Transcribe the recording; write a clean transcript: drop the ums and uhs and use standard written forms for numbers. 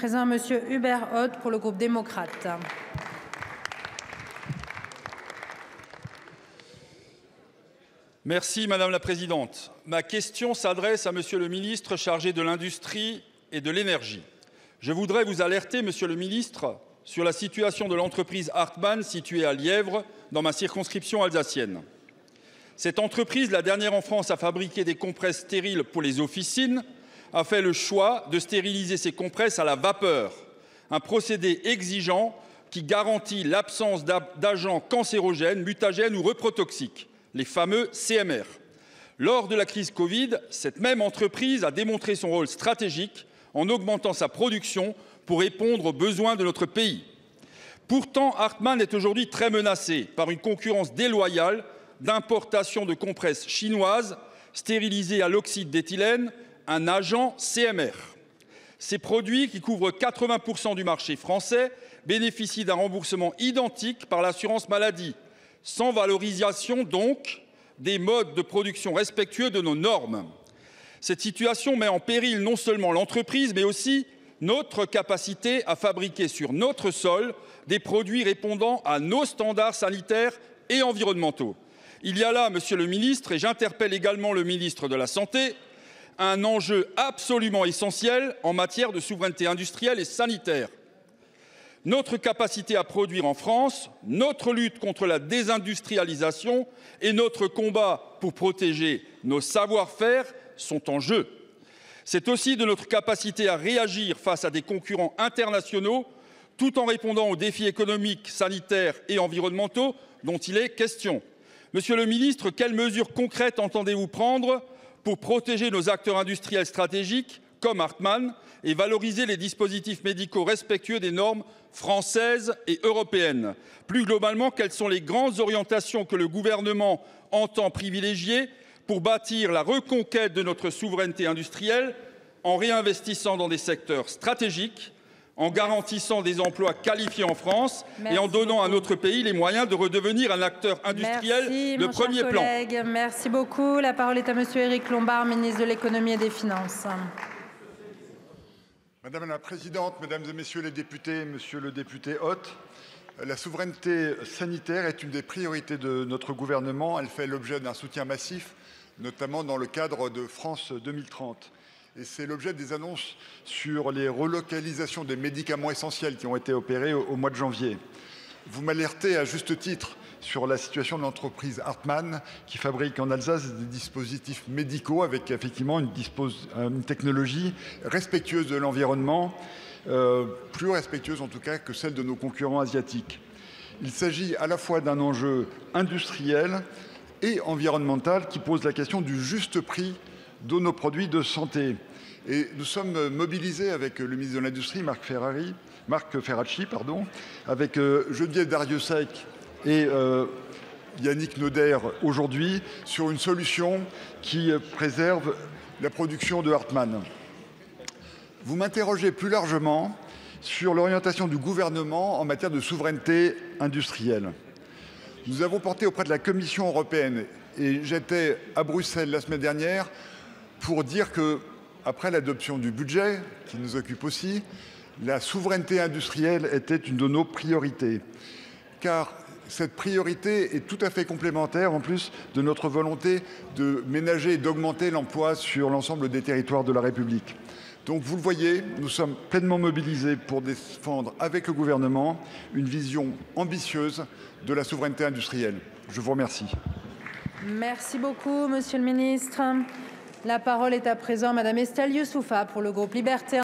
présent à Monsieur Hubert Ott pour le groupe démocrate. Merci Madame la Présidente. Ma question s'adresse à Monsieur le ministre chargé de l'Industrie et de l'Énergie. Je voudrais vous alerter, Monsieur le ministre, sur la situation de l'entreprise Hartmann située à Lièvre, dans ma circonscription alsacienne. Cette entreprise, la dernière en France à fabriquer des compresses stériles pour les officines, a fait le choix de stériliser ces compresses à la vapeur, un procédé exigeant qui garantit l'absence d'agents cancérogènes, mutagènes ou reprotoxiques, les fameux CMR. Lors de la crise Covid, cette même entreprise a démontré son rôle stratégique en augmentant sa production pour répondre aux besoins de notre pays. Pourtant, Hartmann est aujourd'hui très menacé par une concurrence déloyale d'importation de compresses chinoises stérilisées à l'oxyde d'éthylène, un agent CMR. Ces produits, qui couvrent 80% du marché français, bénéficient d'un remboursement identique par l'assurance maladie, sans valorisation donc des modes de production respectueux de nos normes. Cette situation met en péril non seulement l'entreprise, mais aussi notre capacité à fabriquer sur notre sol des produits répondant à nos standards sanitaires et environnementaux. Il y a là, Monsieur le ministre, et j'interpelle également le ministre de la Santé, un enjeu absolument essentiel en matière de souveraineté industrielle et sanitaire. Notre capacité à produire en France, notre lutte contre la désindustrialisation et notre combat pour protéger nos savoir-faire sont en jeu. C'est aussi de notre capacité à réagir face à des concurrents internationaux, tout en répondant aux défis économiques, sanitaires et environnementaux dont il est question. Monsieur le ministre, quelles mesures concrètes entendez-vous prendre pour protéger nos acteurs industriels stratégiques, comme Hartmann, et valoriser les dispositifs médicaux respectueux des normes françaises et européennes? Plus globalement, quelles sont les grandes orientations que le gouvernement entend privilégier pour bâtir la reconquête de notre souveraineté industrielle en réinvestissant dans des secteurs stratégiques, en garantissant des emplois qualifiés en France et en donnant à notre pays les moyens de redevenir un acteur industriel de premier plan? Merci beaucoup. La parole est à Monsieur Éric Lombard, ministre de l'Économie et des Finances. Madame la Présidente, Mesdames et Messieurs les députés, Monsieur le député Ott, la souveraineté sanitaire est une des priorités de notre gouvernement. Elle fait l'objet d'un soutien massif, notamment dans le cadre de France 2030. Et c'est l'objet des annonces sur les relocalisations des médicaments essentiels qui ont été opérées au mois de janvier. Vous m'alertez à juste titre sur la situation de l'entreprise Hartmann qui fabrique en Alsace des dispositifs médicaux avec effectivement une technologie respectueuse de l'environnement, plus respectueuse en tout cas que celle de nos concurrents asiatiques. Il s'agit à la fois d'un enjeu industriel et environnemental qui pose la question du juste prix de nos produits de santé. Et nous sommes mobilisés avec le ministre de l'Industrie, Marc Ferracci, avec Geneviève Darrieussecq et Yannick Noder aujourd'hui sur une solution qui préserve la production de Hartmann. Vous m'interrogez plus largement sur l'orientation du gouvernement en matière de souveraineté industrielle. Nous avons porté auprès de la Commission européenne, et j'étais à Bruxelles la semaine dernière, pour dire que, après l'adoption du budget, qui nous occupe aussi, la souveraineté industrielle était une de nos priorités. Car cette priorité est tout à fait complémentaire, en plus, de notre volonté de ménager et d'augmenter l'emploi sur l'ensemble des territoires de la République. Donc, vous le voyez, nous sommes pleinement mobilisés pour défendre avec le gouvernement une vision ambitieuse de la souveraineté industrielle. Je vous remercie. Merci beaucoup, Monsieur le Ministre. La parole est à présent à Madame Estelle Youssouffa pour le groupe Liberté.